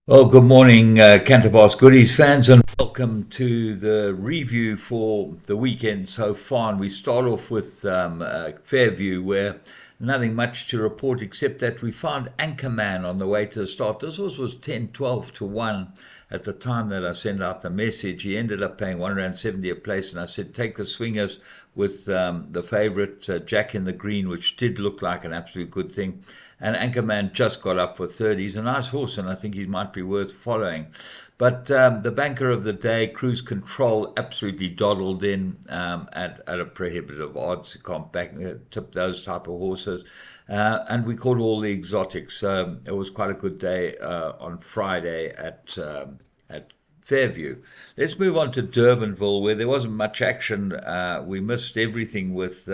Well, good morning, Canterbury's Goodies fans, and welcome to the review for the weekend so far. And we start off with Fairview, where nothing much to report except that we found Anchorman on the way to the start. This horse was 10, 12 to 1 at the time that I sent out the message. He ended up paying £170 a place, and I said, take the swingers with the favourite Jack in the Green, which did look like an absolute good thing. And Anchorman just got up for third. He's a nice horse, and I think he might be worth following. But the banker of the day, Cruise Control, absolutely dawdled in at a prohibitive odds. You can't tip those type of horses. And we caught all the exotics. So it was quite a good day on Friday at Fairview. Let's move on to Durbanville, where there wasn't much action. We missed everything with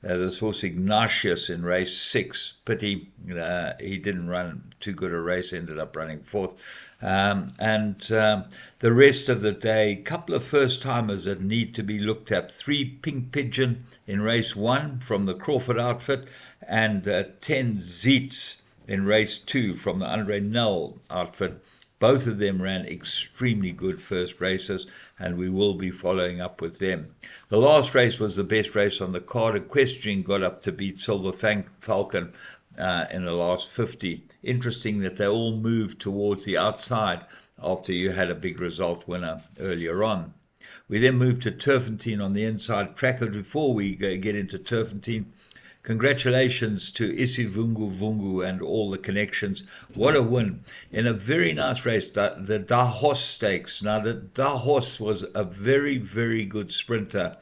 this horse Ignatius in race 6. Pity he didn't run too good a race, ended up running fourth. And the rest of the day, a couple of first timers that need to be looked at. 3 Pink Pigeon in race 1 from the Crawford outfit, and 10 Zeets in race 2 from the Andre Null outfit. Both of them ran extremely good first races, and we will be following up with them. The last race was the best race on the card. Equestrian got up to beat Silver Falcon in the last 50. Interesting that they all moved towards the outside after you had a big result winner earlier on. We then moved to Turfentine on the inside track. And before we get into Turfentine, congratulations to Isivungu Vungu and all the connections. What a win in a very nice race, the Daos Stakes. Now, the Daos was a very, very good sprinter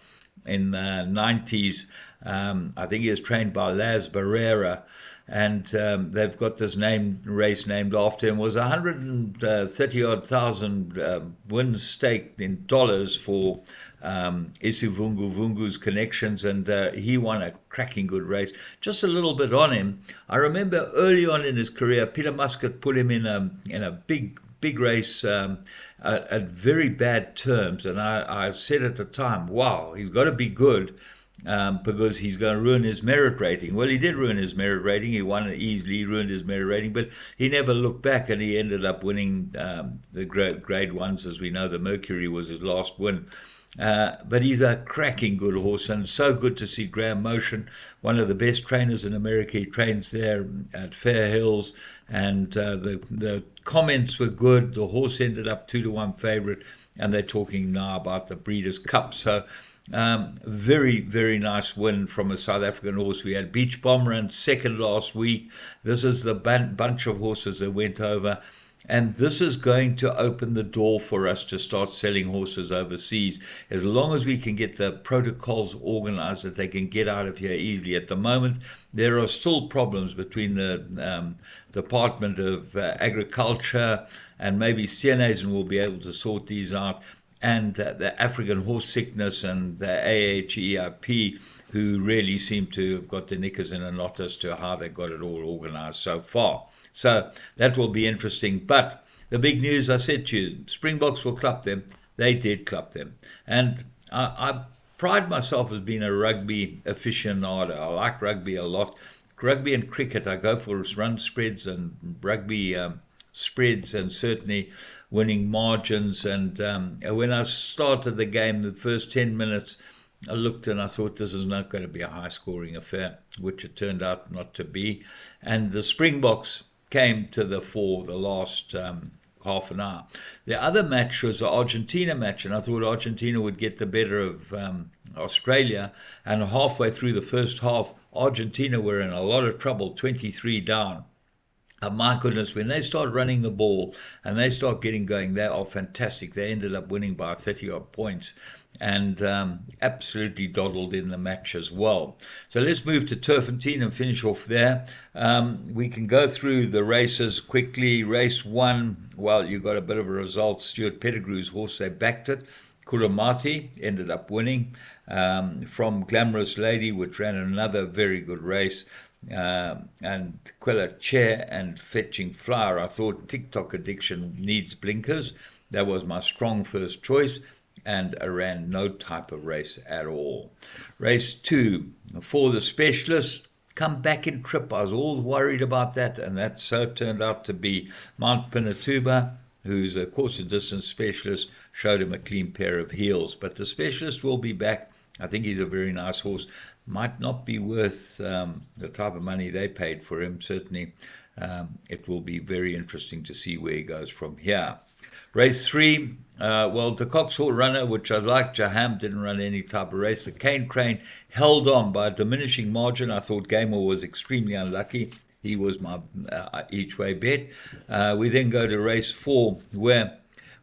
in the 90s. I think he was trained by Laz Barrera, and they've got this race named after him. It was 130 odd thousand win stake in dollars for Isivungu Vungu's connections, and he won a cracking good race. Just a little bit on him. I remember early on in his career, Peter Muscat put him in a big race at very bad terms, and I said at the time, wow, he's got to be good. Because he's going to ruin his merit rating. Well, he did ruin his merit rating. He won it easily, he ruined his merit rating, but he never looked back, and he ended up winning the grade ones. As we know, the Mercury was his last win. But he's a cracking good horse, and so good to see Graham Motion, one of the best trainers in America. He trains there at Fair Hills, and the comments were good. The horse ended up 2 to 1 favourite, and they're talking now about the Breeders' Cup. So very, very nice win from a South African horse. We had Beach Bomb ran second last week. This is the bunch of horses that went over. And this is going to open the door for us to start selling horses overseas, as long as we can get the protocols organized that they can get out of here easily. At the moment, there are still problems between the Department of Agriculture, and maybe Steenhuisen will be able to sort these out, and the African Horse Sickness and the AHEIP, who really seem to have got the knickers in a knot as to how they got it all organized so far. So that will be interesting. But the big news, I said to you, Springboks will club them. They did club them. And I pride myself as being a rugby aficionado. I like rugby a lot. Rugby and cricket, I go for run spreads, and rugby spreads, and certainly winning margins. And when I started the game, the first 10 minutes, I looked and I thought, this is not going to be a high-scoring affair, which it turned out not to be. And the Springboks came to the fore the last half an hour. The other match was the Argentina match, and I thought Argentina would get the better of Australia. And halfway through the first half, Argentina were in a lot of trouble, 23 down. My goodness, when they start running the ball and they start getting going, they are fantastic. They ended up winning by 30 odd points, and absolutely dawdled in the match as well. So let's move to Turfentine and finish off there. We can go through the races quickly. Race 1, well, you got a bit of a result. Stuart Pettigrew's horse, they backed it. Kuramati ended up winning from Glamorous Lady, which ran another very good race. And Quella Chair and Fetching Flower. I thought TikTok Addiction needs blinkers. That was my strong first choice, and I ran no type of race at all. Race 2, for the specialist, come back in trip. I was all worried about that, and that so turned out to be Mount Pinatuba, who's of course a distance specialist, showed him a clean pair of heels. But the specialist will be back. I think he's a very nice horse. Might not be worth the type of money they paid for him. Certainly, it will be very interesting to see where he goes from here. Race 3, well, the Coxhall runner, which I like, Jaham, didn't run any type of race. The Cane Crane held on by a diminishing margin. I thought Gamer was extremely unlucky. He was my each way bet. We then go to race 4, where,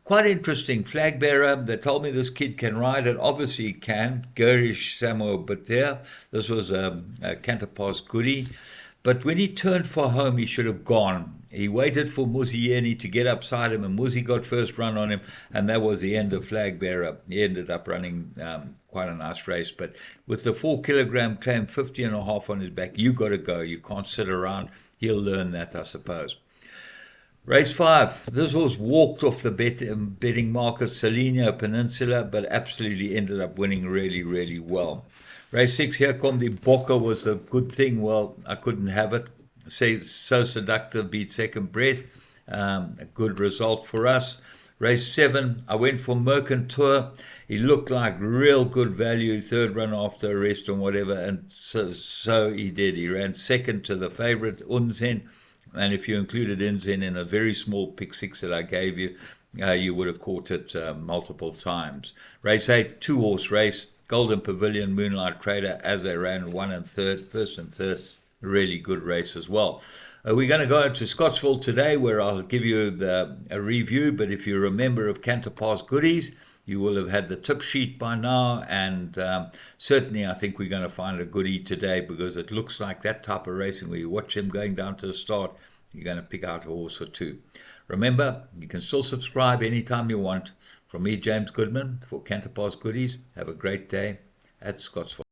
quite interesting, flag bearer. They told me this kid can ride, and obviously he can. Gerish Samuel Bater. This was a Canterpass goodie. But when he turned for home, he should have gone. He waited for Muzieni to get upside him, and Muzi got first run on him, and that was the end of flag bearer. He ended up running quite a nice race. But with the 4 kilogram claim, 50.5 on his back, you got to go. You can't sit around. He'll learn that, I suppose. Race 5. This horse walked off the betting market, Selenia Peninsula, but absolutely ended up winning really, really well. Race 6, here come the Bokke, was a good thing. Well, I couldn't have it. So Seductive beat Second Breath. A good result for us. Race 7, I went for Mercantour. He looked like real good value, third run after arrest and whatever, and so he did. He ran second to the favourite, Unzen. And if you included Unzen in a very small pick 6 that I gave you, you would have caught it multiple times. Race 8, 2-horse race. Golden Pavilion, Moonlight Trader, as they ran 1 and 3rd, first and third, really good race as well. We're going to go to Scottsville today, where I'll give you a review. But if you're a member of Canterpass Goodies, you will have had the tip sheet by now, and certainly I think we're going to find a goodie today, because it looks like that type of racing where you watch him going down to the start, you're going to pick out a horse or two. Remember, you can still subscribe anytime you want. From me, James Goodman, for Canterpass Goodies, have a great day at Scottsville.